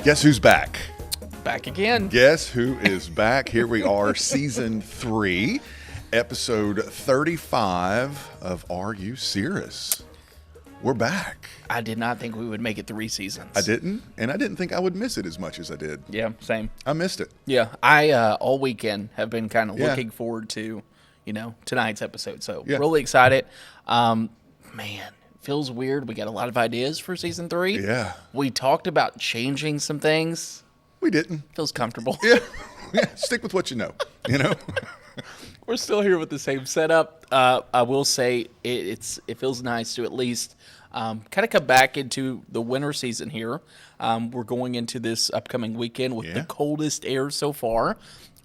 Guess who's back? Back again. Guess who is back? Here we are, season 3, episode 35 of Are You Cirrus? We're back. I did not think we would make it 3 seasons. I didn't, and I didn't think I would miss it as much as I did. Yeah, same. I missed it. Yeah, I all weekend have been kind of looking forward to, tonight's episode. So really excited. Man, feels weird. We got a lot of ideas for season 3. Yeah. We talked about changing some things. We didn't. Feels comfortable. Yeah. Stick with what you know, We're still here with the same setup. I will say it feels nice to at least kind of come back into the winter season here. We're going into this upcoming weekend with the coldest air so far.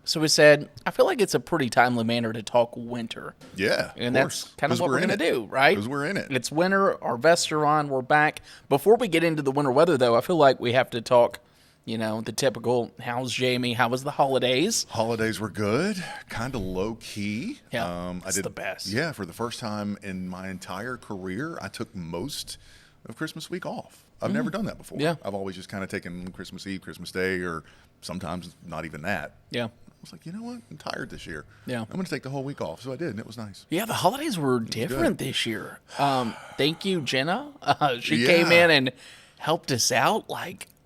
So we said, I feel like it's a pretty timely manner to talk winter. Yeah, and that's kind of what we're going to do, right? Because we're in it. It's winter. Our vests are on. We're back. Before we get into the winter weather, though, I feel like we have to talk, the typical, how's Jamie? How was the holidays? Holidays were good, kind of low key. Yeah, it's the best. Yeah, for the first time in my entire career, I took most of Christmas week off. I've never done that before. Yeah. I've always just kind of taken Christmas Eve, Christmas Day, or sometimes not even that. Yeah. I was like, you know what? I'm tired this year. Yeah. I'm going to take the whole week off. So I did, and it was nice. Yeah, the holidays were different this year. Thank you, Jenna. She came in and helped us out.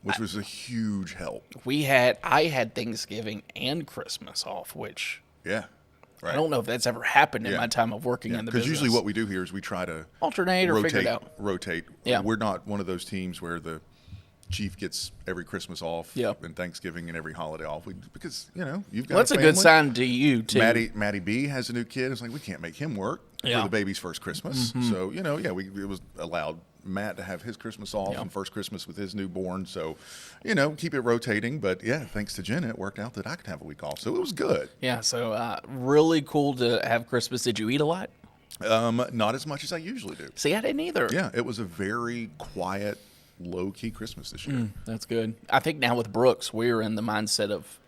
Which was a huge help. I had Thanksgiving and Christmas off, which Yeah. Right. I don't know if that's ever happened in my time of working in the business. Because usually what we do here is we try to alternate or figure it out. Rotate. Yeah. We're not one of those teams where the chief gets every Christmas off and Thanksgiving and every holiday off. Because, you've got that's a good sign to you, too. Maddie B has a new kid. It's like, we can't make him work for the baby's first Christmas. So, it was allowed Matt to have his Christmas off and first Christmas with his newborn. So, keep it rotating. But, thanks to Jenna, it worked out that I could have a week off. So it was good. Yeah, so really cool to have Christmas. Did you eat a lot? Not as much as I usually do. See, I didn't either. Yeah, it was a very quiet, low-key Christmas this year. That's good. I think now with Brooks, we're in the mindset of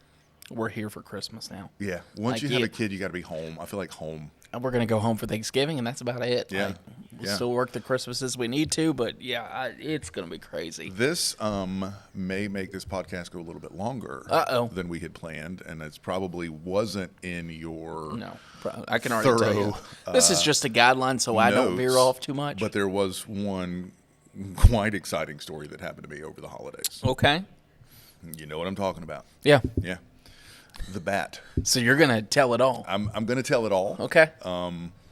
we're here for Christmas now. Yeah. Once you have a kid, you got to be home. I feel like home. And we're going to go home for Thanksgiving, and that's about it. Yeah. We'll still work the Christmases we need to, but it's going to be crazy. This may make this podcast go a little bit longer than we had planned, and it probably wasn't in your I can already tell you. This is just a guideline, so I don't veer off too much. But there was one quite exciting story that happened to me over the holidays. Okay. You know what I'm talking about. Yeah. Yeah. The bat. So you're going to tell it all. I'm going to tell it all. Okay.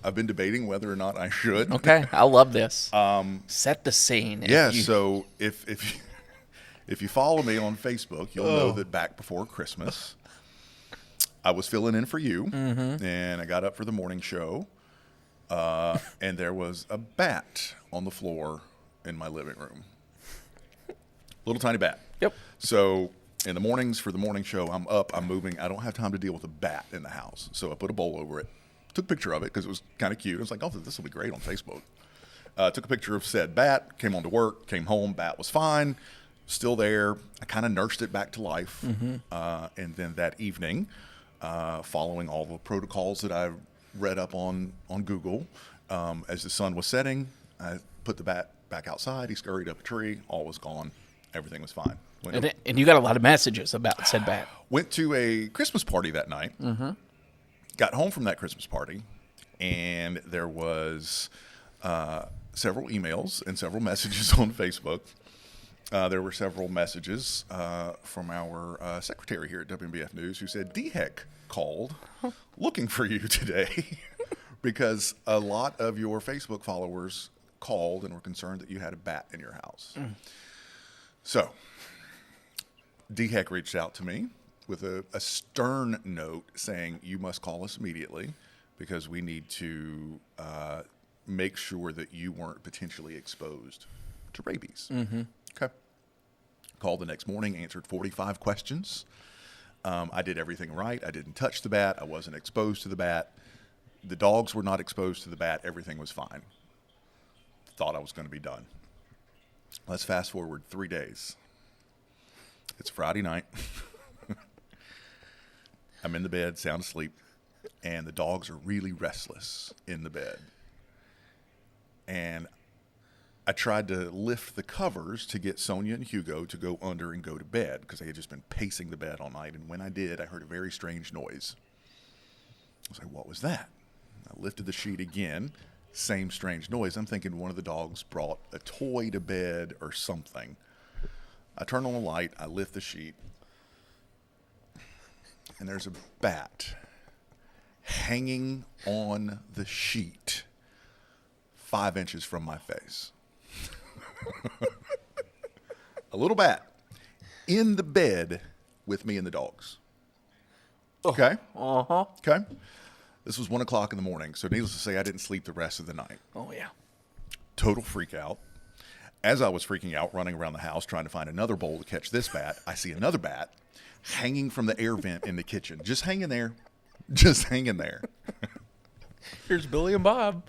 I've been debating whether or not I should. Okay. I love this. Set the scene. So if you follow me on Facebook, you'll know that back before Christmas, I was filling in for you, and I got up for the morning show, and there was a bat on the floor in my living room. Little tiny bat. Yep. So in the mornings for the morning show, I'm up, I'm moving. I don't have time to deal with a bat in the house. So I put a bowl over it, took a picture of it because it was kind of cute. I was like, this will be great on Facebook. Took a picture of said bat, came on to work, came home, bat was fine, still there. I kind of nursed it back to life. And then that evening, following all the protocols that I read up on Google, as the sun was setting, I put the bat back outside. He scurried up a tree. All was gone. Everything was fine. And you got a lot of messages about said bat. Went to a Christmas party that night. Got home from that Christmas party, and there was several emails and several messages on Facebook. There were several messages from our secretary here at WBF News who said, DHEC called looking for you today because a lot of your Facebook followers called and were concerned that you had a bat in your house. So DHEC reached out to me with a stern note saying, you must call us immediately because we need to make sure that you weren't potentially exposed to rabies. Okay. Called the next morning, answered 45 questions. I did everything right. I didn't touch the bat. I wasn't exposed to the bat. The dogs were not exposed to the bat. Everything was fine. Thought I was going to be done. Let's fast forward 3 days. It's Friday night. I'm in the bed, sound asleep, and the dogs are really restless in the bed. And I tried to lift the covers to get Sonia and Hugo to go under and go to bed because they had just been pacing the bed all night. And when I did, I heard a very strange noise. I was like, what was that? I lifted the sheet again. Same strange noise. I'm thinking one of the dogs brought a toy to bed or something. I turn on the light. I lift the sheet. And there's a bat hanging on the sheet 5 inches from my face. A little bat in the bed with me and the dogs. Okay. Uh-huh. Okay. This was 1 o'clock in the morning, so needless to say, I didn't sleep the rest of the night. Oh, yeah. Total freak out. As I was freaking out, running around the house trying to find another bowl to catch this bat, I see another bat hanging from the air vent in the kitchen. Just hanging there. Just hanging there. Here's Billy and Bob.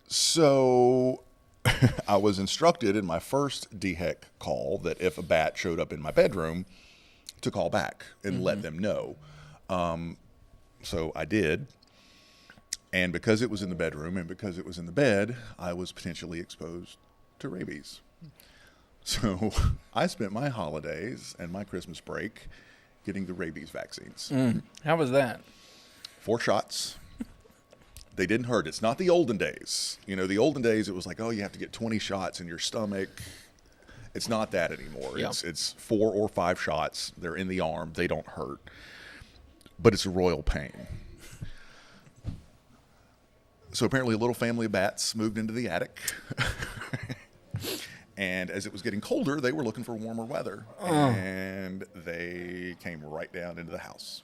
So I was instructed in my first DHEC call that if a bat showed up in my bedroom, to call back and let them know. So I did. And because it was in the bedroom and because it was in the bed, I was potentially exposed to rabies. So I spent my holidays and my Christmas break getting the rabies vaccines. How was that? 4 shots. They didn't hurt. It's not the olden days. You know, the olden days, it was like, oh, you have to get 20 shots in your stomach. It's not that anymore. Yeah. It's 4 or 5 shots. They're in the arm. They don't hurt. But it's a royal pain. So apparently a little family of bats moved into the attic. And as it was getting colder, they were looking for warmer weather. And they came right down into the house.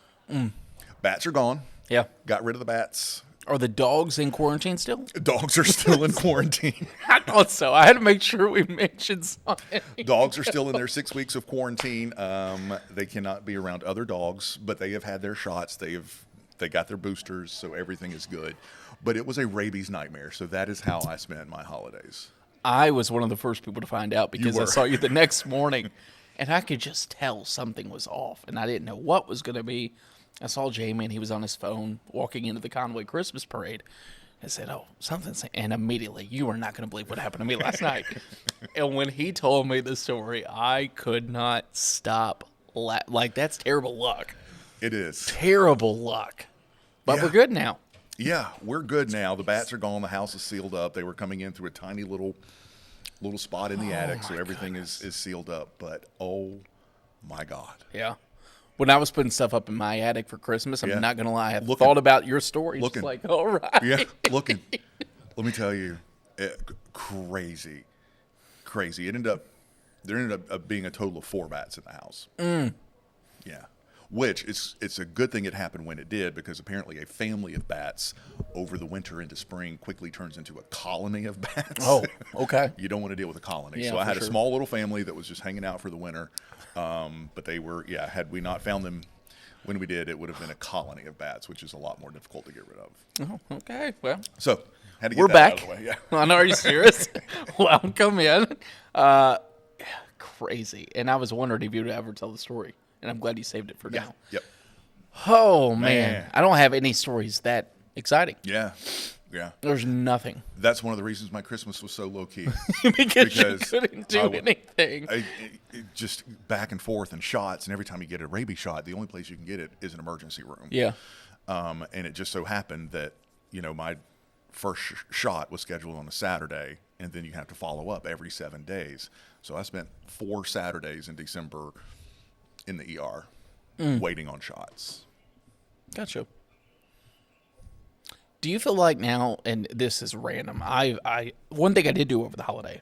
Bats are gone. Yeah. Got rid of the bats. Are the dogs in quarantine still? Dogs are still in quarantine. I thought so. I had to make sure we mentioned something. Dogs are still in their 6 weeks of quarantine. They cannot be around other dogs, but they have had their shots. They got their boosters, so everything is good. But it was a rabies nightmare, so that is how I spent my holidays. I was one of the first people to find out because I saw you the next morning, and I could just tell something was off, and I didn't know what was going to be. I saw Jamie, and he was on his phone walking into the Conway Christmas parade. I said, oh, something's... And immediately, you are not going to believe what happened to me last night. And when he told me the story, I could not stop. Like, that's terrible luck. It is. Terrible luck. But we're good now. Yeah, we're good now. The bats are gone. The house is sealed up. They were coming in through a tiny little spot in the attic, so everything is sealed up. But, oh, my God. Yeah. When I was putting stuff up in my attic for Christmas, I'm not going to lie, I thought about your story. Looking. Just like, all right. Yeah, looking. Let me tell you, crazy. There ended up being a total of 4 bats in the house. Yeah. Which, it's a good thing it happened when it did, because apparently a family of bats over the winter into spring quickly turns into a colony of bats. Oh, okay. You don't want to deal with a colony. Yeah, so I had for a sure. small little family that was just hanging out for the winter. But they were, had we not found them when we did, it would have been a colony of bats, which is a lot more difficult to get rid of. Oh, okay. Well, So, had to get we're that back. out of the way. Yeah. I know. Are you serious? Welcome in. Crazy. And I was wondering if you would ever tell the story. And I'm glad you saved it for now. Yep. Oh, man. I don't have any stories that exciting. Yeah. Yeah. There's nothing. That's one of the reasons my Christmas was so low key. because you couldn't do anything. It just back and forth and shots, and every time you get a rabies shot, the only place you can get it is an emergency room. Yeah. And it just so happened that, my first shot was scheduled on a Saturday, and then you have to follow up every 7 days. So I spent 4 Saturdays in December in the ER waiting on shots. Gotcha. Do you feel like now, and this is random, I one thing I did do over the holiday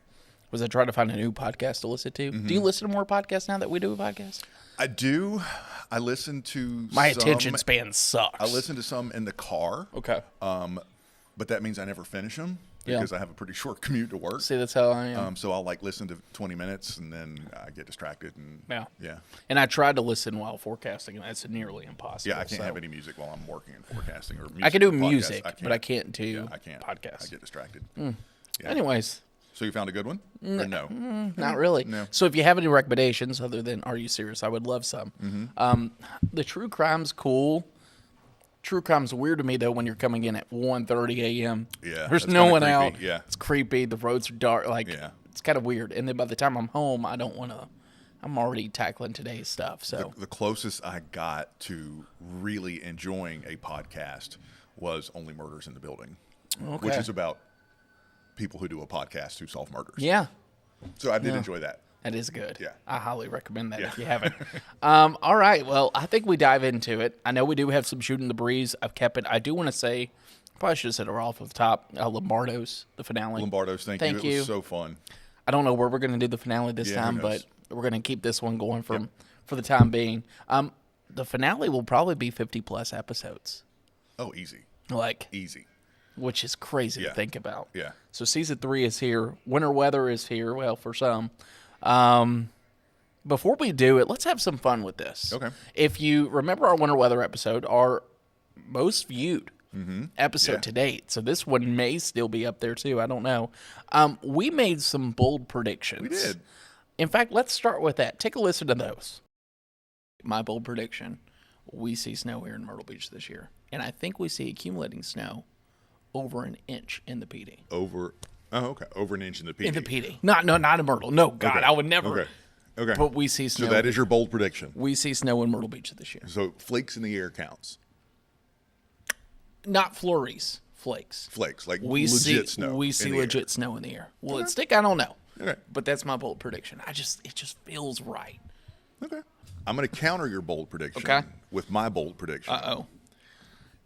was I tried to find a new podcast to listen to. Do you listen to more podcasts now that we do a podcast? I do. I listen to My some. attention span sucks. I listen to some in the car. Okay. But that means I never finish them Yeah. because I have a pretty short commute to work. See, that's how I am. So I'll listen to 20 minutes and then I get distracted and yeah. And I tried to listen while forecasting, and that's nearly impossible. Yeah, I can't so. have any music while I'm working and forecasting or music. I can do or podcasts. music, but I can't do I can't. podcasts. I get distracted. Mm. Yeah. Anyways, So you found a good one? Or no? not really. No. So if you have any recommendations other than Are You Serious? I would love some. The true crime's cool. True crime's weird to me, though, when you're coming in at 1:30 a.m. Yeah, There's that's no kinda one creepy. out. Yeah. It's creepy. The roads are dark. Yeah. It's kind of weird. And then by the time I'm home, I don't want to. I'm already tackling today's stuff. So The closest I got to really enjoying a podcast was Only Murders in the Building, which is about people who do a podcast who solve murders. Yeah. So I did enjoy that. That is good. Yeah. I highly recommend that Yeah. if you haven't. All right. Well, I think we dive into it. I know we do have some shooting the breeze. I've kept it. I do want to say, probably should have said it off of the top. Lombardo's, the finale. Lombardo's, thank Thank you. It you. was so fun. I don't know where we're going to do the finale this Yeah, who time, knows? but we're going to keep this one going for the time being. The finale will probably be 50-plus episodes. Oh, easy. Easy. Which is crazy to think about. Yeah. So season 3 is here. Winter weather is here. Well, for some. Before we do it, let's have some fun with this. Okay. If you remember our winter weather episode, our most viewed episode to date. So this one may still be up there too. I don't know. We made some bold predictions. We did. In fact, let's start with that. Take a listen to those. My bold prediction: we see snow here in Myrtle Beach this year, and I think we see accumulating snow over an inch in the PD. Over an inch in the PD. In the PD. Not in Myrtle. No, God, Okay. I would never. Okay. But we see So snow. that is your bold prediction. We see snow in Myrtle Beach this year. So flakes in the air counts. Not flurries, flakes. Flakes, like We legit see snow. We in see the legit air. snow in the air. Will it stick? I don't know. Okay. But that's my bold prediction. It just feels right. Okay. I'm going to counter your bold prediction with my bold prediction.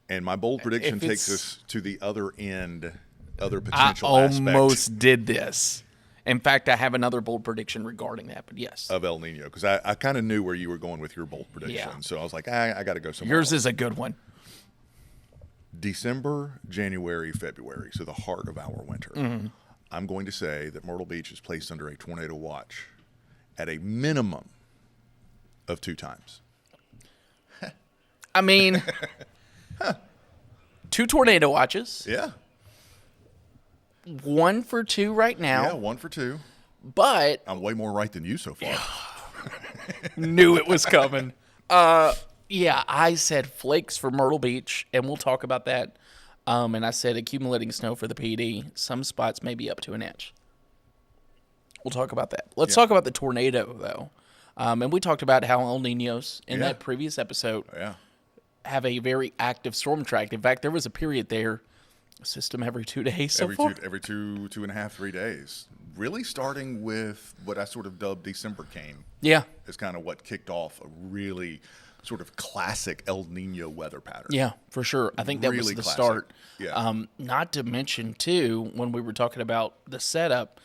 And my bold prediction If takes it's- us to the other end, other I potential aspect almost did this. In fact, I have another bold prediction regarding that, but yes. of El Nino, because I kind of knew where you were going with your bold prediction. Yeah. So I was like, I got to go somewhere Yours else. is a good one. December, January, February, so the heart of our winter. I'm going to say that Myrtle Beach is placed under a tornado watch at a minimum of 2 times. I mean, 2 tornado watches. Yeah. 1 for 2 right now. Yeah, 1 for 2. But I'm way more right than you so far. knew it was coming. Yeah, I said flakes for Myrtle Beach, and we'll talk about that. And I said accumulating snow for the PD. Some spots may be up to an inch. We'll talk about that. Let's talk about the tornado, though. And we talked about how El Niños in that previous episode have a very active storm track. In fact, there was a period there, a system every 2 days so far. Every 2.5, 3 days. Really starting with what I sort of dubbed December cane. Yeah. Is kind of what kicked off a really sort of classic El Nino weather pattern. Yeah, for sure. I think that was Really the classic. start. Yeah. Not to mention, too, when we were talking about the setup,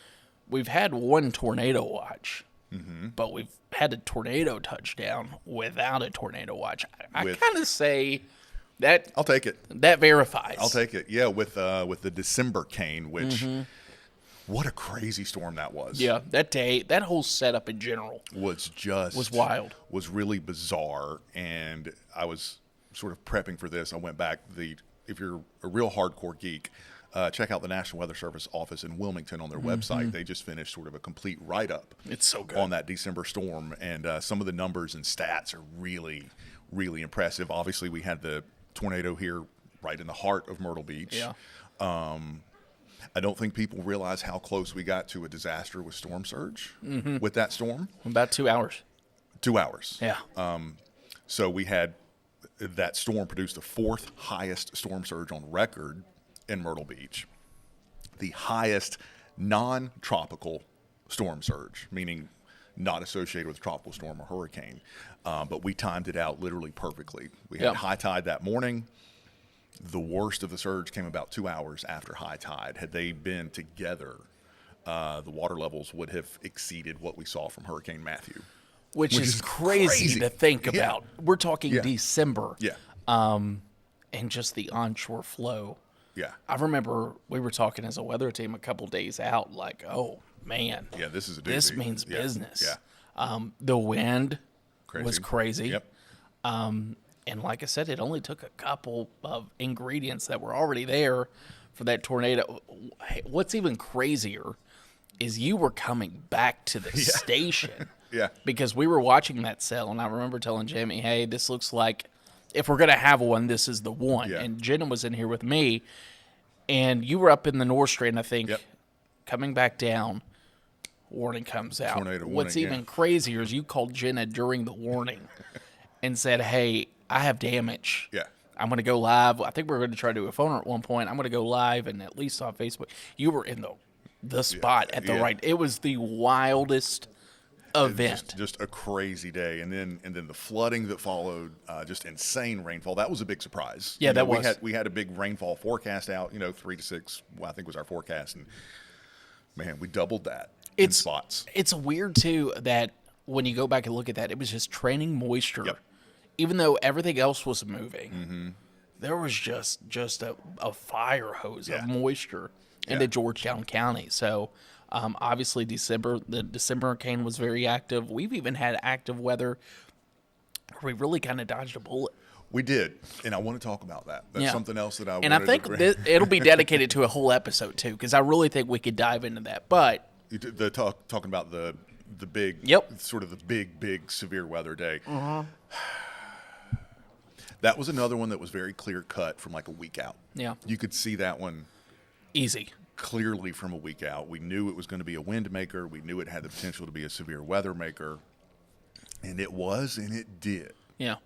we've had 1 tornado watch, but we've had a tornado touchdown without a tornado watch. I kind of say that I'll take it. that verifies. I'll take it. Yeah, with the December cane, which what a crazy storm that was. Yeah, that day, that whole setup in general Was wild. Was really bizarre, and I was sort of prepping for this. I went back. If you're a real hardcore geek, check out the National Weather Service office in Wilmington on their website. They just finished sort of a complete write-up. It's so good. On that December storm, and some of the numbers and stats are really, really impressive. Obviously, we had the tornado here right in the heart of Myrtle Beach. Yeah. I don't think people realize how close we got to a disaster with storm surge with that storm. About 2 hours. 2 hours. Yeah. So we had that storm produce the 4th highest storm surge on record in Myrtle Beach, the highest non-tropical storm surge, meaning not associated with a tropical storm or hurricane. But we timed it out literally perfectly. We had high tide that morning. The worst of the surge came about 2 hours after high tide. Had they been together, the water levels would have exceeded what we saw from Hurricane Matthew. Which is crazy to think about. We're talking December. Yeah. And just the onshore flow. Yeah. I remember we were talking as a weather team a couple days out, like, oh, man. Yeah, this is a doozy. This means business. Yeah. The wind was crazy. Yep. And like I said, it only took a couple of ingredients that were already there for that tornado. Hey, what's even crazier is you were coming back to the station. Yeah. Because we were watching that cell, and I remember telling Jamie, hey, this looks like if we're going to have one, this is the one. Yeah. And Jenna was in here with me, and you were up in the North Strand, I think, Yep. coming back down. Warning comes out. Tornado What's warning, even yeah. crazier is you called Jenna during the warning and said, hey, I have damage. Yeah. I'm going to go live. I think we were going to try to do a phone at one point. I'm going to go live, and at least on Facebook. You were in the spot at the Yeah. right. It was the wildest event. Just a crazy day, and then the flooding that followed, just insane rainfall. That was a big surprise. Yeah, that was. We had a big rainfall forecast out. 3 to 6. Well, I think was our forecast, and man, we doubled that in spots. It's weird too that when you go back and look at that, it was just training moisture. Yep. Even though everything else was moving, there was just a fire hose of moisture into Georgetown County. So obviously the December hurricane was very active. We've even had active weather. We really kind of dodged a bullet. We did, and I want to talk about that. That's something else that I and I wanted think to it'll be dedicated to a whole episode too, because I really think we could dive into that. But talking about the big, sort of the big severe weather day. That was another one that was very clear cut from like a week out. Yeah, you could see that one easy. Clearly from a week out. We knew it was going to be a wind maker. We knew it had the potential to be a severe weather maker, and it was, and it did. Yeah.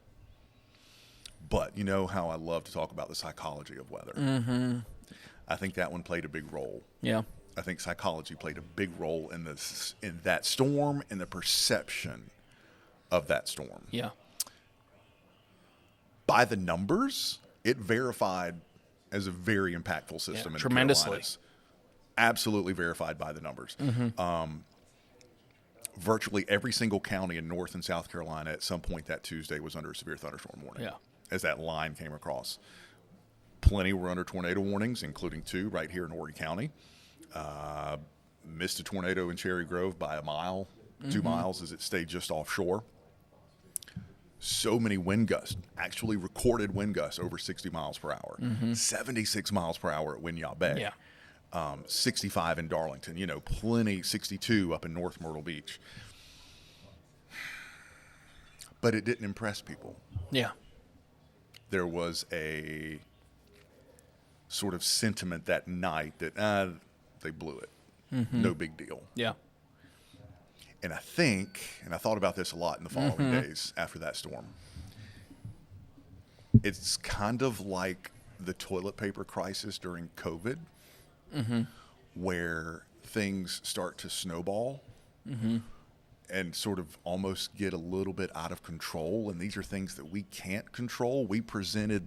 But you know how I love to talk about the psychology of weather. I think that one played a big role. Yeah. I think psychology played a big role in that storm and the perception of that storm. Yeah. By the numbers, it verified as a very impactful system in tremendously. The Carolinas. Absolutely verified by the numbers. Virtually every single county in North and South Carolina at some point that Tuesday was under a severe thunderstorm warning. Yeah. As that line came across. Plenty were under tornado warnings, including 2 right here in Horry County. Missed a tornado in Cherry Grove by a mile, 2 miles as it stayed just offshore. So many wind gusts, actually recorded wind gusts over 60 miles per hour, 76 miles per hour at Winyah Bay, 65 in Darlington, plenty, 62 up in North Myrtle Beach. But it didn't impress people. Yeah. There was a sort of sentiment that night that they blew it. No big deal. Yeah. And I thought about this a lot in the following days after that storm. It's kind of like the toilet paper crisis during COVID, where things start to snowball and sort of almost get a little bit out of control. And these are things that we can't control. We presented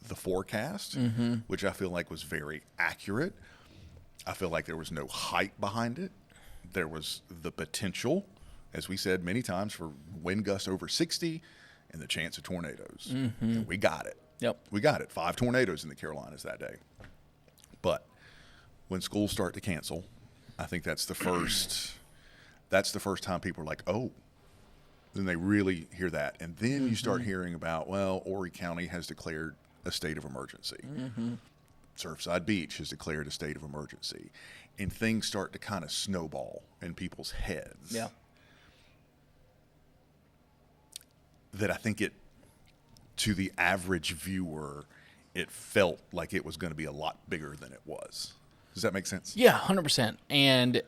the forecast, which I feel like was very accurate. I feel like there was no hype behind it. There was the potential, as we said many times, for wind gusts over 60 and the chance of tornadoes. And we got it. Yep. We got it. 5 tornadoes in the Carolinas that day. But when schools start to cancel, I think that's the first time people are like, oh, then they really hear that. And then you start hearing about, well, Horry County has declared a state of emergency. Surfside Beach has declared a state of emergency. And things start to kind of snowball in people's heads. Yeah. That I think to the average viewer, it felt like it was going to be a lot bigger than it was. Does that make sense? Yeah, 100%. And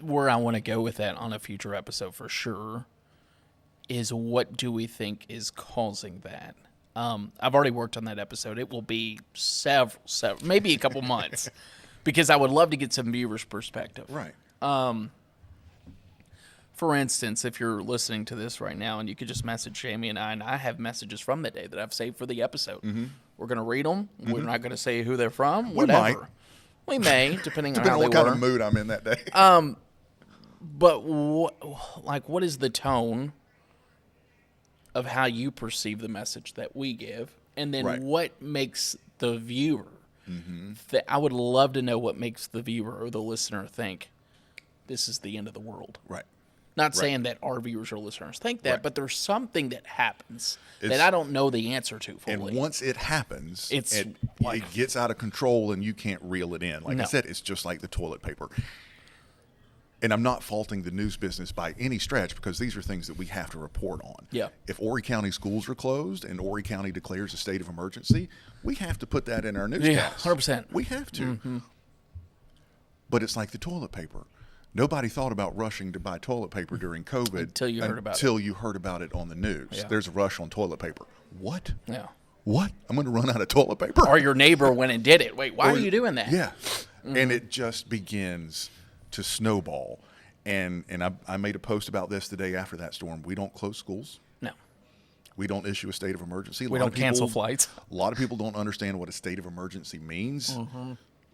where I want to go with that on a future episode for sure is what do we think is causing that? I've already worked on that episode. It will be several, maybe a couple months, because I would love to get some viewers' perspective. Right. For instance, if you're listening to this right now and you could just message Jamie and I have messages from the day that I've saved for the episode. We're going to read them. We're not going to say who they're from, whatever. We may, depending on how they what kind were. of mood I'm in that day. But what is the tone of how you perceive the message that we give, and then what makes the viewer? I would love to know what makes the viewer or the listener think this is the end of the world. Right. Not saying that our viewers or listeners think that, but there's something that happens that I don't know the answer to fully. And once it happens, it like, gets out of control and you can't reel it in. Like No. I said, it's just like the toilet paper. And I'm not faulting the news business by any stretch, because these are things that we have to report on. Yeah. If Horry County schools are closed and Horry County declares a state of emergency, we have to put that in our newscast. Yeah, 100%. We have to. But it's like the toilet paper. Nobody thought about rushing to buy toilet paper during COVID Until you heard about it. Until you heard about it on the news. Yeah. There's a rush on toilet paper. What? Yeah. What? I'm going to run out of toilet paper? Or your neighbor went and did it. Wait, why are you doing that? Yeah. And it just begins to snowball. And I made a post about this the day after that storm. We don't close schools. No. We don't issue a state of emergency. We don't cancel flights. A lot of people don't understand what a state of emergency means.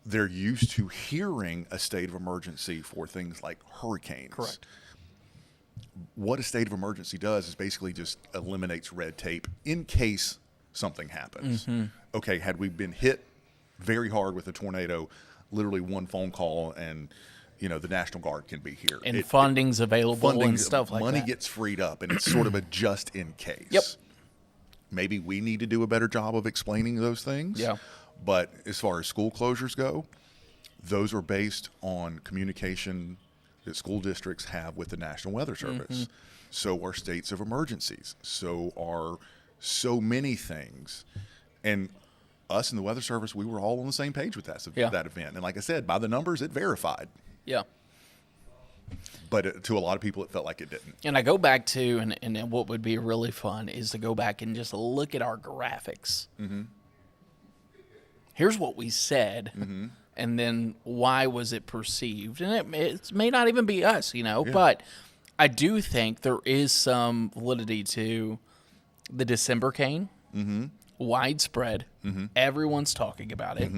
They're used to hearing a state of emergency for things like hurricanes. Correct. What a state of emergency does is basically just eliminates red tape in case something happens. Okay, had we been hit very hard with a tornado, literally one phone call and the National Guard can be here. And funding's available and stuff like that. Money gets freed up, and it's sort of a just in case. Yep. Maybe we need to do a better job of explaining those things. Yeah. But as far as school closures go, those are based on communication that school districts have with the National Weather Service. So are states of emergencies. So are so many things. And us in the Weather Service, we were all on the same page with that event. And like I said, by the numbers, it verified. Yeah. But to a lot of people, it felt like it didn't. And I go back to, and what would be really fun is to go back and just look at our graphics. Here's what we said, and then why was it perceived? And it may not even be us, but I do think there is some validity to the December cane, widespread. Everyone's talking about it.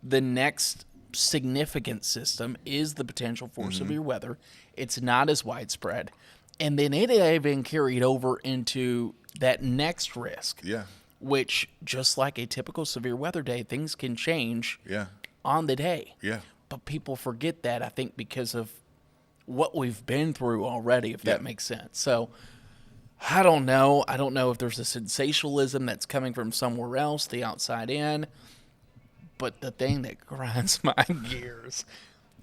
The next significant system is the potential for severe weather. It's not as widespread. And then it even carried over into that next risk. Yeah. Which, just like a typical severe weather day, things can change on the day. Yeah. But people forget that, I think, because of what we've been through already, if that makes sense. So, I don't know. I don't know if there's a sensationalism that's coming from somewhere else, the outside in. But the thing that grinds my gears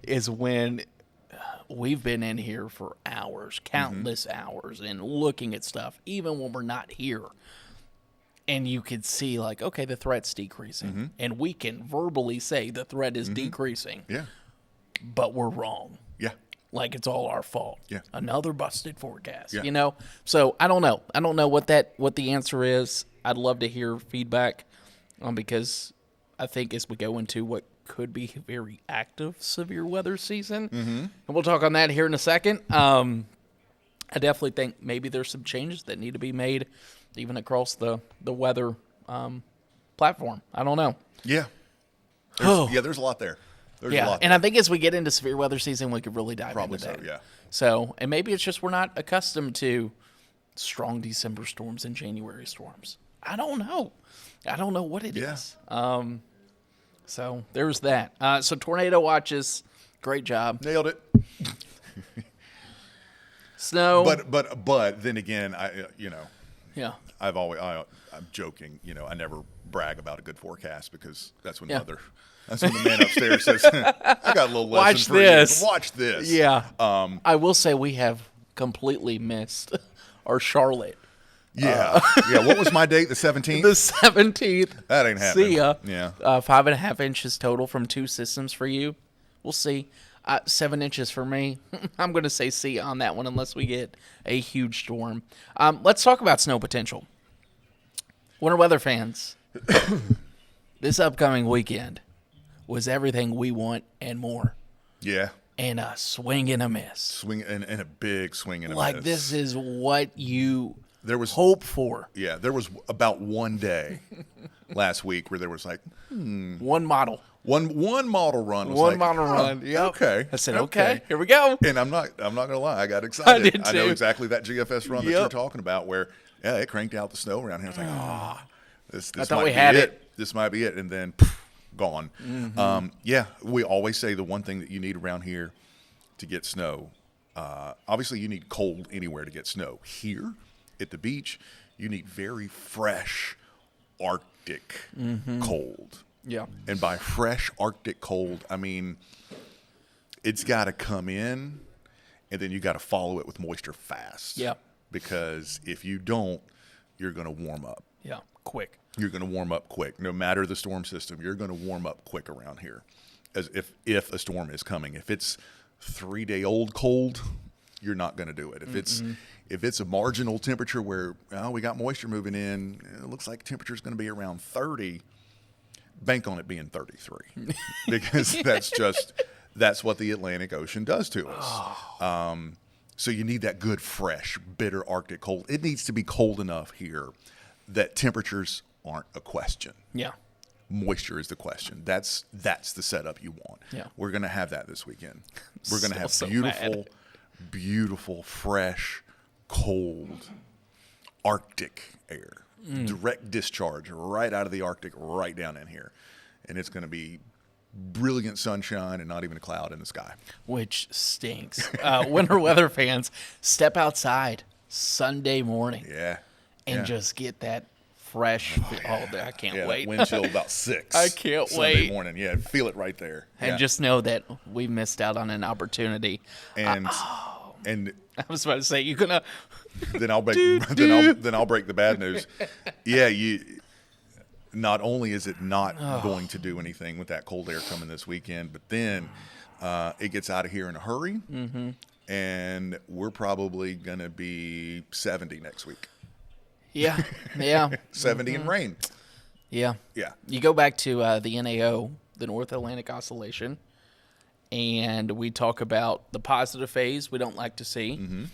is when we've been in here for hours, countless hours, and looking at stuff, even when we're not here. And you could see, like, okay, the threat's decreasing. And we can verbally say the threat is decreasing. Yeah. But we're wrong. Yeah. Like it's all our fault. Yeah. Another busted forecast, Yeah. So I don't know. I don't know what the answer is. I'd love to hear feedback because I think as we go into what could be a very active severe weather season, and we'll talk on that here in a second. I definitely think maybe there's some changes that need to be made even across the weather platform. I don't know. Yeah. There's a lot there. There's a lot and I think as we get into severe weather season, we could really dive Probably into that. so, yeah. So, and maybe it's just we're not accustomed to strong December storms and January storms. I don't know. I don't know what it is. So there's that. So tornado watches, great job. Nailed it. Snow. But then again, Yeah. I'm joking. I never brag about a good forecast because that's when that's when the man upstairs says, "I got a little lesson Watch for this. you. Watch this." Yeah. I will say we have completely missed our Charlotte. Yeah. What was my date? The 17th? The 17th. That ain't happening. See ya. Yeah. 5.5 inches total from 2 systems for you. We'll see. 7 inches for me. I'm going to say see on that one unless we get a huge storm. Let's talk about snow potential. Winter weather fans, this upcoming weekend was everything we want and more. Yeah. And a swing and a miss. Swing and a big swing and a Like miss. this is what you was hope for. Yeah, there was about one day last week where there was like One model. one model run. Was One like, model run. Yep. Okay. I said, okay, here we go. And I'm not gonna lie, I got excited. I did know too. exactly that GFS run that Yep. you're talking about where it cranked out the snow around here. I was like, this I thought might we be had it. This might be it. And then gone. We always say the one thing that you need around here to get snow. Obviously, you need cold anywhere to get snow. Here at the beach, you need very fresh Arctic cold. Yeah. And by fresh Arctic cold, I mean it's got to come in and then you got to follow it with moisture fast. Yeah. Because if you don't, you're going to warm up. Yeah, quick. You're going to warm up quick. No matter the storm system, you're going to warm up quick around here. As if a storm is coming. If it's 3-day-old cold, you're not going to do it. If it's a marginal temperature where we got moisture moving in, it looks like temperature's going to be around 30. Bank on it being 33 because that's what the Atlantic Ocean does to us. So you need that good, fresh, bitter Arctic cold. It needs to be cold enough here that temperatures aren't a question. Yeah. Moisture is the question. That's the setup you want. Yeah. We're going to have that this weekend. We're going to have so beautiful, fresh, cold Arctic air. Direct discharge right out of the Arctic right down in here. And it's going to be brilliant sunshine and not even a cloud in the sky. Which stinks. Winter weather fans, step outside Sunday morning. Yeah. And just get that fresh. I can't wait. Wind chill about 6. I can't Sunday wait. morning. Yeah, feel it right there. And just know that we missed out on an opportunity. And I was about to say, you're gonna. Then I'll break. Then I'll break the bad news. Yeah, not only is it not going to do anything with that cold air coming this weekend, but then it gets out of here in a hurry, and we're probably going to be 70 next week. Yeah. 70 and rain. Yeah. Yeah. You go back to the NAO, the North Atlantic Oscillation, and we talk about the positive phase we don't like to see.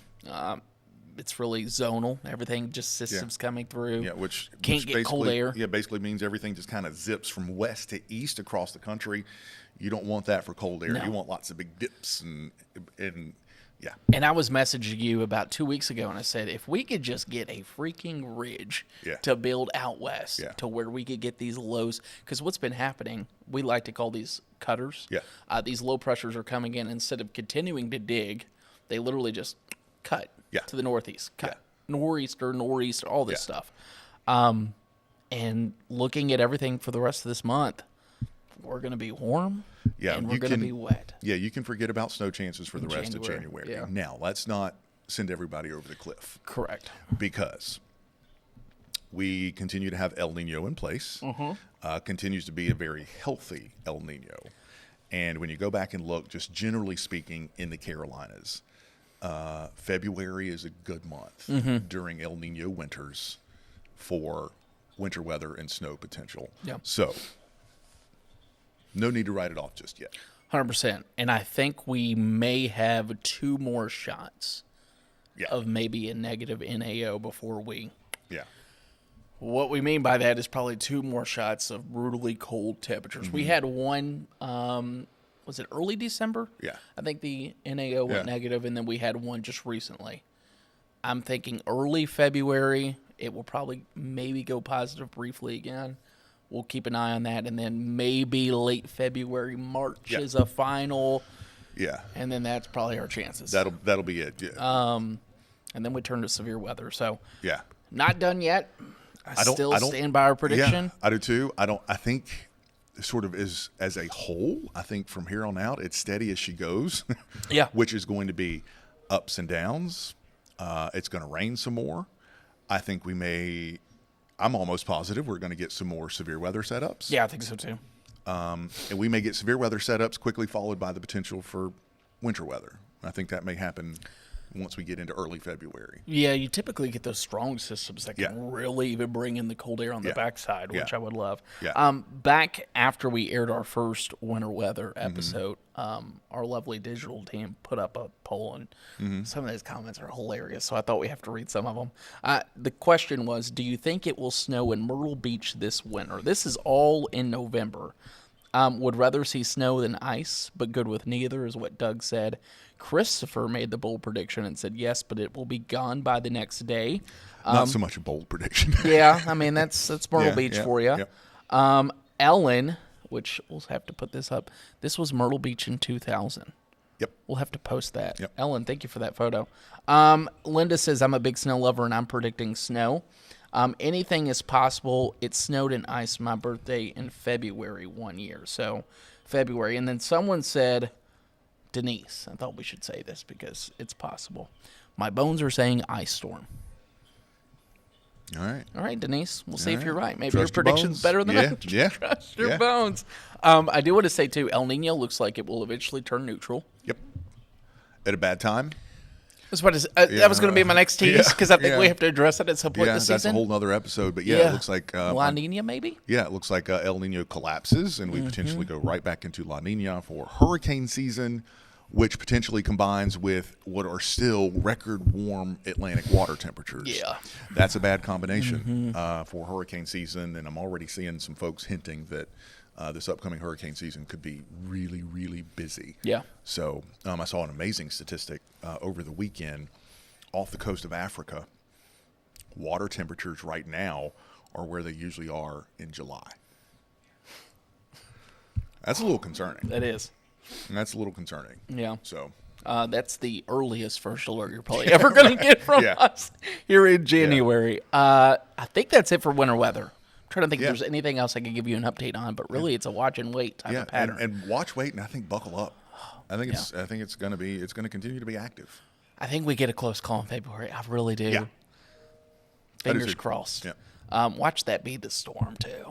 It's really zonal. Everything just systems coming through. Yeah, which can't get cold air. Yeah, basically means everything just kind of zips from west to east across the country. You don't want that for cold air. No. You want lots of big dips and yeah. And I was messaging you about 2 weeks ago, and I said, if we could just get a freaking ridge to build out west to where we could get these lows, because what's been happening, we like to call these cutters. Yeah. These low pressures are coming in. Instead of continuing to dig, they literally just cut to the northeast, cut nor'easter, all this stuff. And looking at everything for the rest of this month, we're going to be warm. Yeah, and we're going to be wet. Yeah, you can forget about snow chances for the rest of January. Yeah. Now, let's not send everybody over the cliff. Correct. Because we continue to have El Nino in place. Continues to be a very healthy El Nino. And when you go back and look, just generally speaking, in the Carolinas, February is a good month during El Nino winters for winter weather and snow potential. Yeah. So no need to write it off just yet. 100%. And I think we may have 2 more shots of maybe a negative NAO before we. Yeah. What we mean by that is probably 2 more shots of brutally cold temperatures. We had one, was it early December? Yeah. I think the NAO went negative, and then we had one just recently. I'm thinking early February, it will probably maybe go positive briefly again. We'll keep an eye on that, and then maybe late February, March is a final. Yeah. And then that's probably our chances. That'll be it. Yeah. And then we turn to severe weather. So yeah. Not done yet. I still stand by our prediction. Yeah, I do too. I think sort of as a whole, I think from here on out, it's steady as she goes. Yeah. Which is going to be ups and downs. It's going to rain some more. I think I'm almost positive we're going to get some more severe weather setups. Yeah, I think so too. And we may get severe weather setups quickly followed by the potential for winter weather. I think that may happen once we get into early February. Yeah, you typically get those strong systems that can really even bring in the cold air on the backside, which I would love. Yeah. Back after we aired our first winter weather episode, our lovely digital team put up a poll, and some of those comments are hilarious, so I thought we have to read some of them. The question was, do you think it will snow in Myrtle Beach this winter? This is all in November. Would rather see snow than ice, but good with neither is what Doug said. Christopher made the bold prediction and said yes, but it will be gone by the next day. Not so much a bold prediction. Yeah, I mean, that's Myrtle Beach for you. Yeah. Ellen, which we'll have to put this up, this was Myrtle Beach in 2000. Yep. We'll have to post that. Yep. Ellen, thank you for that photo. Linda says, I'm a big snow lover, and I'm predicting snow. Anything is possible. It snowed and iced my birthday in February one year. So February. And then someone said, Denise, I thought we should say this because it's possible. My bones are saying ice storm. All right, Denise. We'll see if you're right. Maybe Trust your prediction's better than mine. Yeah. Trust your bones. I do want to say, too, El Nino looks like it will eventually turn neutral. Yep. At a bad time? That was going to be my next tease because I think we have to address it at some point this season. That's a whole other episode. But it looks like La Nina, maybe? Yeah, it looks like El Nino collapses, and we potentially go right back into La Nina for hurricane season, which potentially combines with what are still record warm Atlantic water temperatures. Yeah. That's a bad combination for hurricane season, and I'm already seeing some folks hinting that this upcoming hurricane season could be really, really busy. Yeah. So I saw an amazing statistic over the weekend off the coast of Africa. Water temperatures right now are where they usually are in July. That's a little concerning. That is. And that's a little concerning. Yeah. So that's the earliest first alert you're probably ever going to get from us here in January. I think that's it for winter weather. I'm trying to think if there's anything else I can give you an update on, but really it's a watch and wait type of pattern. And watch, wait, and I think buckle up. I think it's going to continue to be active. I think we get a close call in February. I really do. Yeah. Fingers crossed. Yeah. Watch that be the storm too.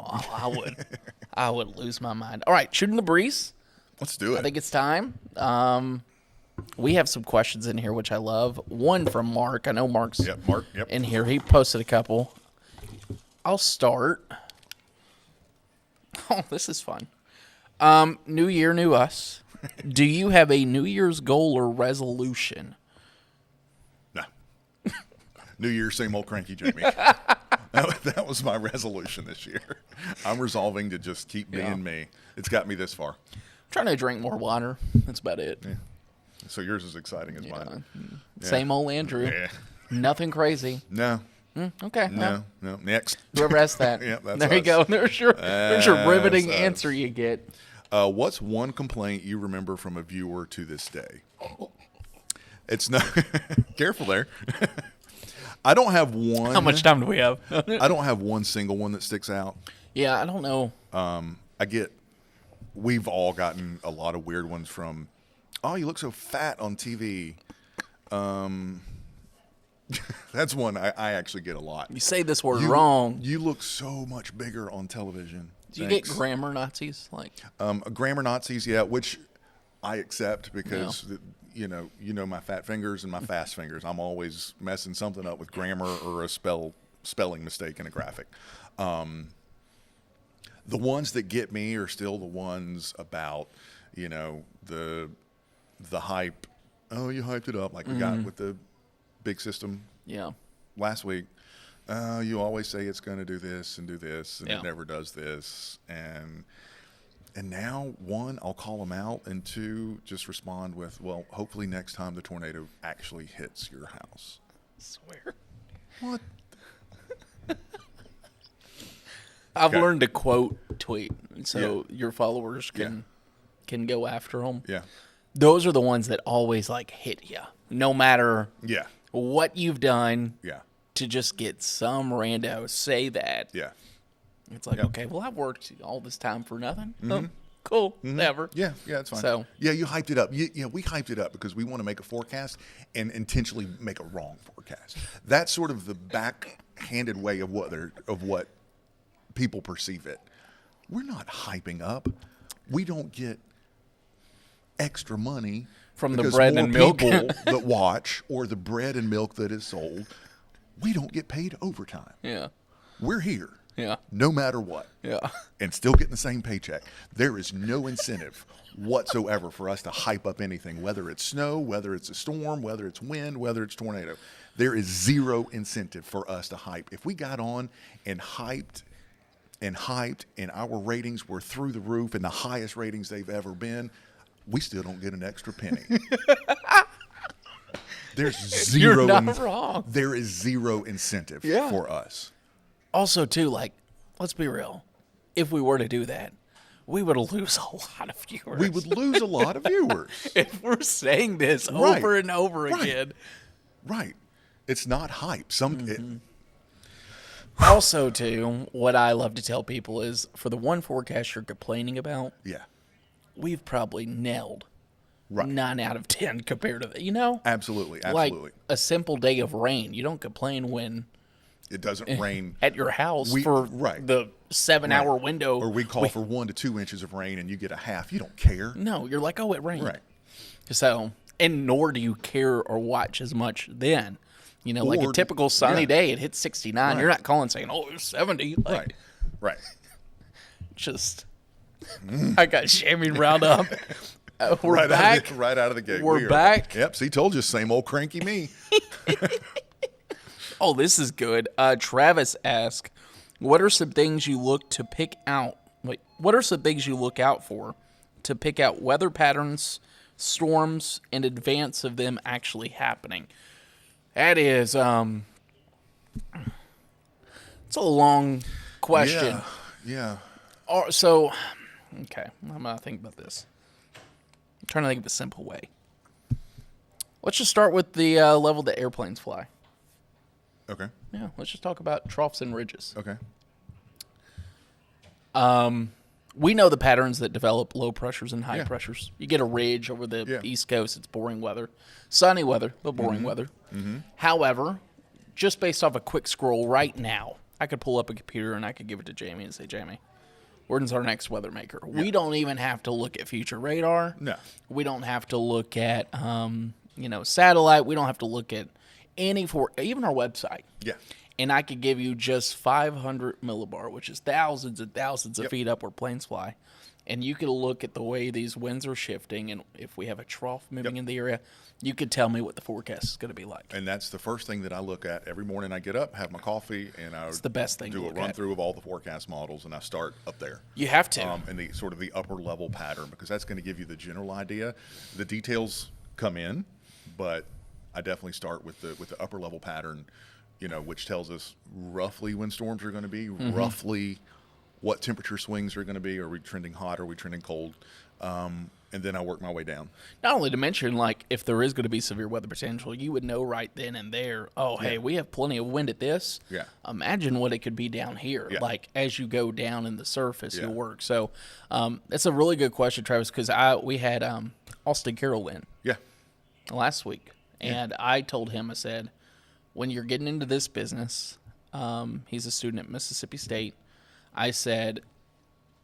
I would lose my mind. All right, shooting the breeze. Let's do it. I think it's time. We have some questions in here, which I love. One from Mark. I know Mark's in here. He posted a couple. I'll start. Oh, this is fun. New year, new us. Do you have a New Year's goal or resolution? No. New Year, same old cranky Jamie. That was my resolution this year. I'm resolving to just keep being me. It's got me this far. Trying to drink more water. That's about it. Yeah. So yours is exciting as mine. Yeah. Same old Andrew. Yeah. Nothing crazy. No. Okay. No. Next. Whoever asked that. That's there you go. There's your riveting answer you get. What's one complaint you remember from a viewer to this day? It's not. Careful there. I don't have one. How much time do we have? I don't have one single one that sticks out. Yeah, I don't know. We've all gotten a lot of weird ones from, oh, you look so fat on TV. That's one I actually get a lot. You say this word wrong. You look so much bigger on television. Do you get grammar Nazis? Grammar Nazis, yeah, which I accept because you know my fat fingers and my fast fingers. I'm always messing something up with grammar or a spelling mistake in a graphic. The ones that get me are still the ones about, the hype. Oh, you hyped it up like we got with the big system last week. You always say it's going to do this, and it never does this. And now, one, I'll call them out, and two, just respond with, well, hopefully next time the tornado actually hits your house. I swear. What? I've learned to quote tweet, so your followers can go after them. Yeah. Those are the ones that always hit you, no matter what you've done. Yeah. To just get some rando say that. Yeah. It's okay, well, I've worked all this time for nothing. Oh, cool, never. Yeah, it's fine. So you hyped it up. We hyped it up because we want to make a forecast and intentionally make a wrong forecast. That's sort of the backhanded way of what people perceive it. We're not hyping up. We don't get extra money from the bread and milk people that watch or the bread and milk that is sold. We don't get paid overtime. Yeah. We're here. Yeah. No matter what. Yeah. And still getting the same paycheck. There is no incentive whatsoever for us to hype up anything, whether it's snow, whether it's a storm, whether it's wind, whether it's tornado. There is zero incentive for us to hype. If we got on and hyped, and our ratings were through the roof and the highest ratings they've ever been, we still don't get an extra penny. There's zero. You're not wrong. There is zero incentive for us. Also, too, let's be real. If we were to do that, we would lose a lot of viewers. We would lose a lot of viewers. If we're saying this over and over again. Right. It's not hype. Also, too, what I love to tell people is for the one forecast you're complaining about, we've probably nailed Right. 9 out of 10 compared to that, you know? Absolutely. Like a simple day of rain. You don't complain when It doesn't rain at your house for the 7-hour window. Or we call for 1 to 2 inches of rain and you get a half. You don't care. No, you're like, oh, it rained. Right. So, and nor do you care or watch as much then. You know, like a typical sunny day, it hits 69. Right. You're not calling saying, oh, it's 70. Like, right. Just, I got shaming round up. We're back. Right out of the gate. We're back. Yep. See, told you, same old cranky me. Oh, this is good. Travis asked, what are some things you look to pick out? What are some things you look out for to pick out weather patterns, storms, in advance of them actually happening? That is, it's a long question. Yeah. So, okay, I'm gonna think about this. I'm trying to think of a simple way. Let's just start with the level that airplanes fly. Okay. Yeah, let's just talk about troughs and ridges. Okay. We know the patterns that develop low pressures and high pressures. You get a ridge over the East Coast, it's boring weather. Sunny weather, but boring weather. Mm-hmm. However, just based off a quick scroll right now, I could pull up a computer and I could give it to Jamie and say, Jamie, where's our next weather maker? Yeah. We don't even have to look at future radar. No. We don't have to look at, satellite. We don't have to look at even our website. Yeah. And I could give you just 500 millibar, which is thousands and thousands of feet up where planes fly. And you could look at the way these winds are shifting, and if we have a trough moving in the area, you could tell me what the forecast is going to be like. And that's the first thing that I look at every morning. I get up, have my coffee, and it's the best thing do a run through of all the forecast models, and I start up there. You have to. And the sort of the upper level pattern, because that's going to give you the general idea. The details come in, but I definitely start with the upper level pattern, which tells us roughly when storms are going to be, roughly what temperature swings are going to be. Are we trending hot? Are we trending cold? And then I work my way down. Not only to mention, if there is going to be severe weather potential, you would know right then and there, hey, we have plenty of wind at this. Yeah. Imagine what it could be down here. Yeah. As you go down in the surface, you'll work. So that's a really good question, Travis, because we had Austin Carroll in last week. And I told him, I said, when you're getting into this business, he's a student at Mississippi State. I said,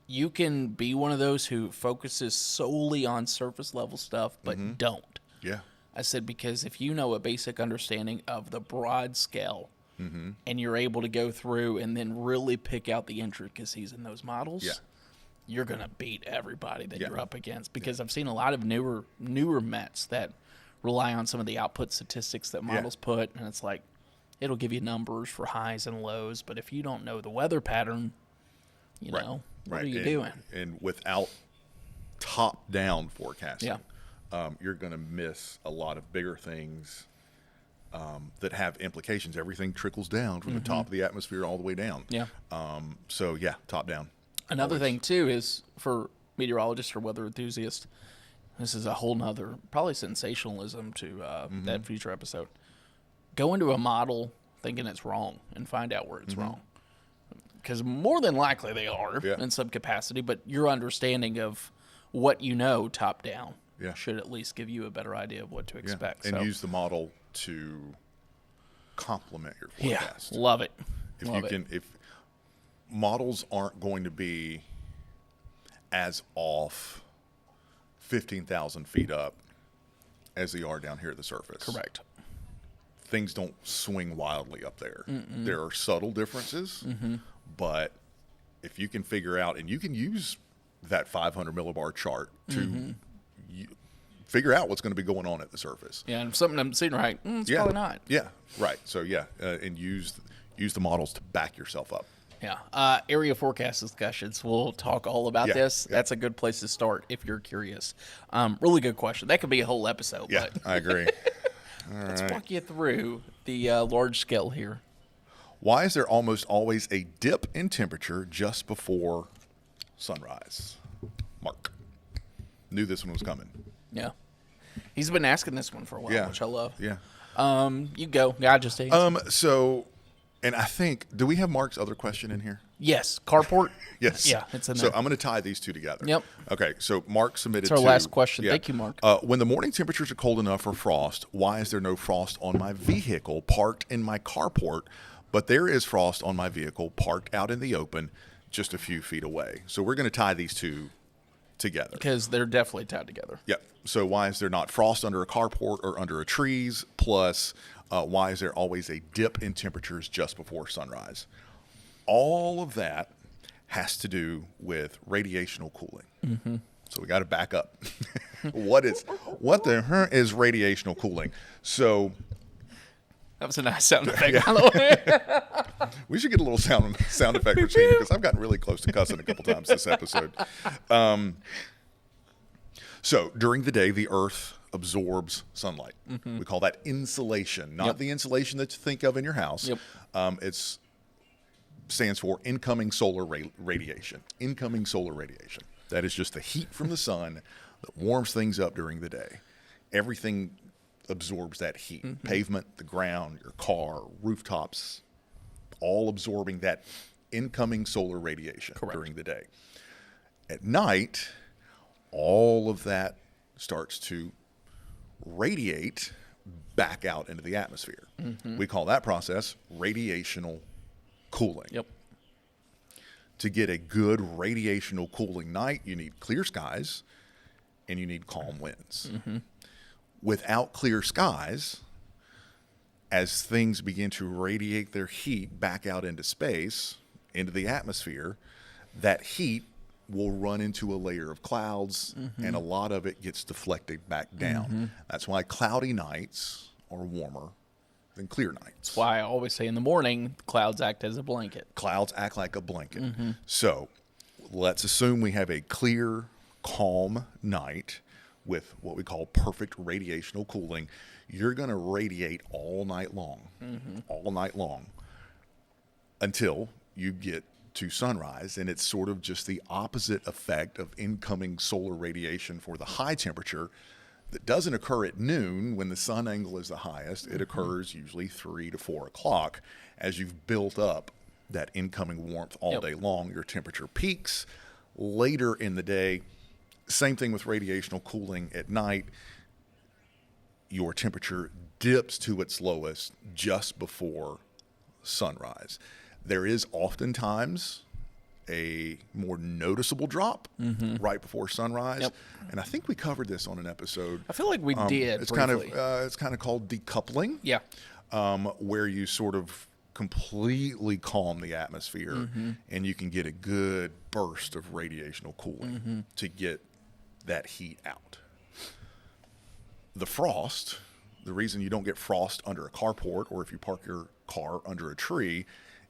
you can be one of those who focuses solely on surface level stuff, but don't. Yeah. I said, because if you know a basic understanding of the broad scale and you're able to go through and then really pick out the intricacies in those models, you're going to beat everybody that you're up against. Because I've seen a lot of newer Mets that rely on some of the output statistics that models put, and it's like it'll give you numbers for highs and lows, but if you don't know the weather pattern, what are you doing? And without top-down forecasting, you're going to miss a lot of bigger things that have implications. Everything trickles down from the top of the atmosphere all the way down. Yeah. Top-down. Another thing, too, is for meteorologists or weather enthusiasts, this is a whole nother, probably sensationalism to that future episode. Go into a model thinking it's wrong and find out where it's wrong. Because more than likely they are in some capacity, but your understanding of what you know top down should at least give you a better idea of what to expect. And use the model to complement your forecast. Yeah, love it. If models aren't going to be as off 15,000 feet up as they are down here at the surface. Correct. Things don't swing wildly up there. There are subtle differences, but if you can figure out, and you can use that 500 millibar chart to figure out what's going to be going on at the surface. Yeah, and if something I'm seeing right, it's probably not. Yeah, right. So, and use the models to back yourself up. Yeah. Area forecast discussions. We'll talk all about this. Yeah. That's a good place to start if you're curious. Really good question. That could be a whole episode. Yeah, I agree. Let's walk you through the large scale here. Why is there almost always a dip in temperature just before sunrise? Mark. Knew this one was coming. Yeah. He's been asking this one for a while, which I love. Yeah. You go. Yeah, just so, and I think, do we have Mark's other question in here? Yes, carport. Yes. Yeah, it's in So there. I'm going to tie these two together. Yep. Okay, so Mark submitted That's our last question. Thank you, Mark. When the morning temperatures are cold enough for frost, why is there no frost on my vehicle parked in my carport, but there is frost on my vehicle parked out in the open just a few feet away? So we're going to tie these two together. Because they're definitely tied together. Yep. So why is there not frost under a carport or under a trees? Plus, why is there always a dip in temperatures just before sunrise? All of that has to do with radiational cooling. Mm-hmm. So we got to back up. What is radiational cooling? So that was a nice sound effect, by the way. we should get a little sound effect routine because I've gotten really close to cussing a couple times this episode. So during the day, the Earth absorbs sunlight. Mm-hmm. We call that insolation, not the insulation that you think of in your house. Yep. It's stands for incoming solar radiation. Incoming solar radiation. That is just the heat from the sun that warms things up during the day. Everything absorbs that heat. Mm-hmm. Pavement, the ground, your car, rooftops, all absorbing that incoming solar radiation during the day. At night, all of that starts to radiate back out into the atmosphere. Mm-hmm. We call that process radiational cooling. Yep. To get a good radiational cooling night, you need clear skies and you need calm winds. Mm-hmm. Without clear skies, as things begin to radiate their heat back out into space, into the atmosphere, that heat will run into a layer of clouds, and a lot of it gets deflected back down. Mm-hmm. That's why cloudy nights are warmer than clear nights. That's why I always say in the morning, clouds act as a blanket. Clouds act like a blanket. Mm-hmm. So let's assume we have a clear, calm night with what we call perfect radiational cooling. You're going to radiate all night long, until you get to sunrise, and it's sort of just the opposite effect of incoming solar radiation for the high temperature that doesn't occur at noon when the sun angle is the highest. It occurs usually 3 to 4 o'clock. As you've built up that incoming warmth all day long, your temperature peaks. Later in the day, same thing with radiational cooling at night, your temperature dips to its lowest just before sunrise. There is oftentimes a more noticeable drop right before sunrise, and I think we covered this on an episode. I feel like we did. It's briefly. kind of called decoupling. Yeah, where you sort of completely calm the atmosphere, and you can get a good burst of radiational cooling to get that heat out. The frost, the reason you don't get frost under a carport or if you park your car under a tree,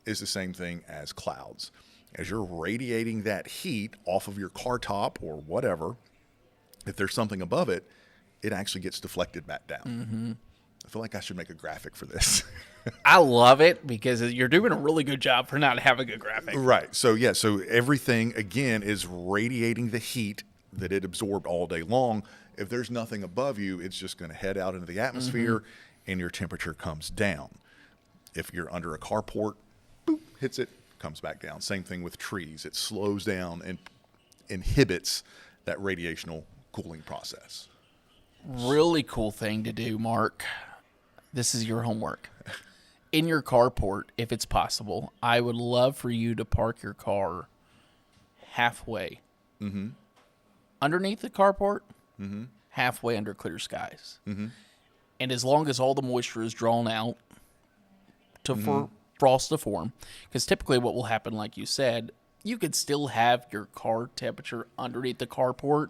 is the same thing as clouds. As you're radiating that heat off of your car top or whatever, if there's something above it, it actually gets deflected back down. Mm-hmm. I feel like I should make a graphic for this. I love it because you're doing a really good job for not having a graphic. Right. So, yeah, so everything, again, is radiating the heat that it absorbed all day long. If there's nothing above you, it's just going to head out into the atmosphere and your temperature comes down. If you're under a carport, boop, hits it, comes back down. Same thing with trees. It slows down and inhibits that radiational cooling process. Really cool thing to do, Mark. This is your homework. In your carport, if it's possible, I would love for you to park your car halfway. Underneath the carport, halfway under clear skies. And as long as all the moisture is drawn out for frost to form, because typically what will happen, like you said, you could still have your car temperature underneath the carport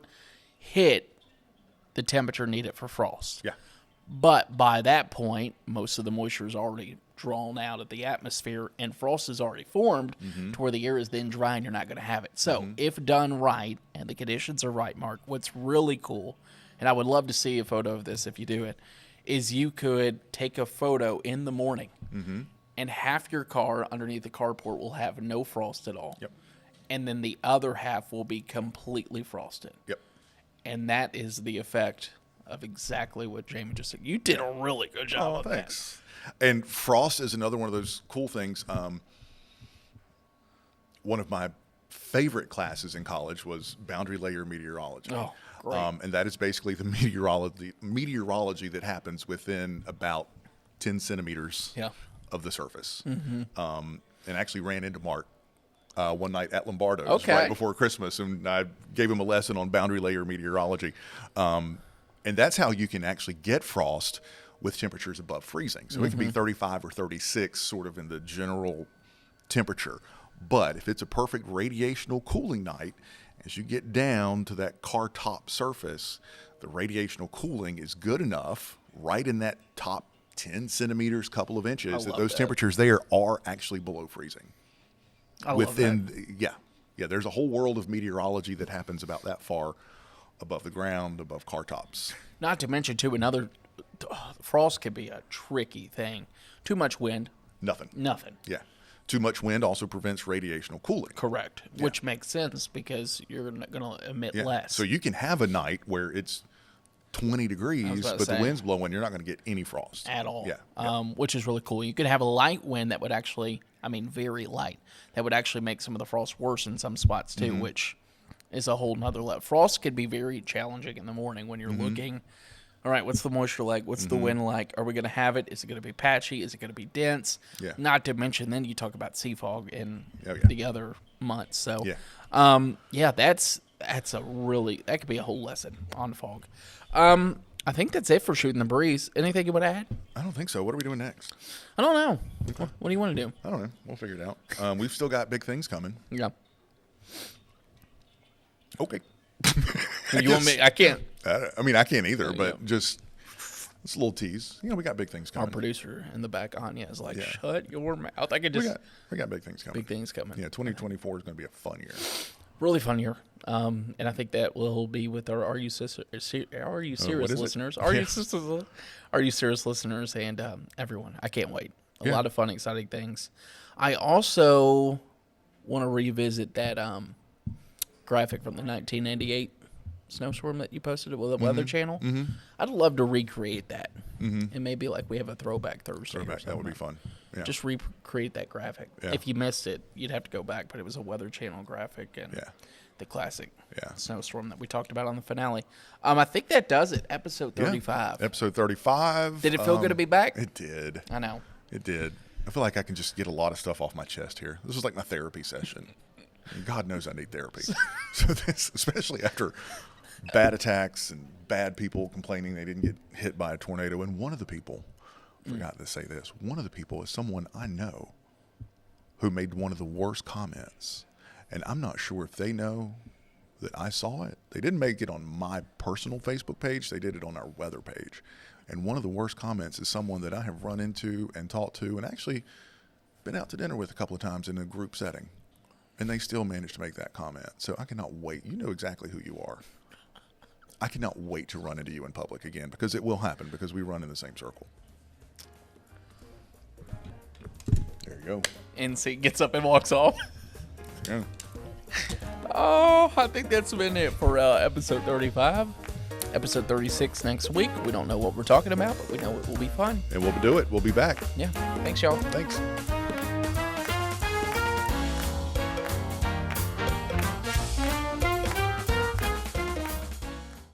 hit the temperature needed for frost. Yeah. But by that point, most of the moisture is already drawn out of the atmosphere and frost is already formed to where the air is then dry and you're not going to have it. So if done right and the conditions are right, Mark, what's really cool, and I would love to see a photo of this if you do it, is you could take a photo in the morning and half your car underneath the carport will have no frost at all. Yep. And then the other half will be completely frosted. Yep. And that is the effect of exactly what Jamie just said. You did a really good job of thanks. That. And frost is another one of those cool things. one of my favorite classes in college was boundary layer meteorology. Oh, great. And that is basically the meteorology that happens within about 10 centimeters of the surface. And actually ran into Mark one night at Lombardo's right before Christmas, and I gave him a lesson on boundary layer meteorology. And that's how you can actually get frost with temperatures above freezing. So it can be 35 or 36 sort of in the general temperature. But if it's a perfect radiational cooling night, as you get down to that car top surface, the radiational cooling is good enough right in that top 10 centimeters, couple of inches, that those temperatures there are actually below freezing. There's a whole world of meteorology that happens about that far above the ground, above car tops. Not to mention, too, frost can be a tricky thing. Too much wind. Nothing. Yeah. Too much wind also prevents radiational cooling. Correct. Yeah. Which makes sense because you're going to emit less. So you can have a night where it's 20 degrees, but the wind's blowing, you're not going to get any frost. At all. Which is really cool. You could have a light wind that would actually, very light, that would actually make some of the frost worse in some spots too, which is a whole nother level. Frost could be very challenging in the morning when you're looking, all right, what's the moisture like? What's the wind like? Are we going to have it? Is it going to be patchy? Is it going to be dense? Yeah. Not to mention, then you talk about sea fog in the other months. So, that's that could be a whole lesson on fog. I think that's it for Shooting the Breeze. Anything you want to add? I don't think so. What are we doing next? I don't know. Okay. What do you want to do? I don't know. We'll figure it out. We've still got big things coming. Yeah. Okay. You want me? I can't. I can't either, but just it's a little tease. We got big things coming. Our producer in the back, Anya, is like, shut your mouth. I could just. We got big things coming. Big things coming. Yeah, 2024 is going to be a fun year. Really fun year. And I think that will be with our Are You Serious listeners? Are You Serious listeners and everyone. I can't wait. A lot of fun, exciting things. I also want to revisit that graphic from the 1998 snowstorm that you posted with the Weather Channel. I'd love to recreate that. And maybe like we have a throwback Thursday. That would be fun. Yeah. Just recreate that graphic. Yeah. If you missed it, you'd have to go back, but it was a Weather Channel graphic and the classic snowstorm that we talked about on the finale. I think that does it. Episode 35. Yeah. Episode 35. Did it feel good to be back? It did. I know. It did. I feel like I can just get a lot of stuff off my chest here. This is like my therapy session. And God knows I need therapy. So this, especially after bad attacks and bad people complaining they didn't get hit by a tornado. And one of the people, forgot to say this, one of the people is someone I know who made one of the worst comments. And I'm not sure if they know that I saw it. They didn't make it on my personal Facebook page. They did it on our weather page. And one of the worst comments is someone that I have run into and talked to and actually been out to dinner with a couple of times in a group setting. And they still managed to make that comment. So I cannot wait. You know exactly who you are. I cannot wait to run into you in public again because it will happen because we run in the same circle. There you go. NC gets up and walks off. Yeah. Oh, I think that's been it for episode 35. Episode 36 next week. We don't know what we're talking about, but we know it will be fun. And we'll do it. We'll be back. Yeah. Thanks, y'all. Thanks.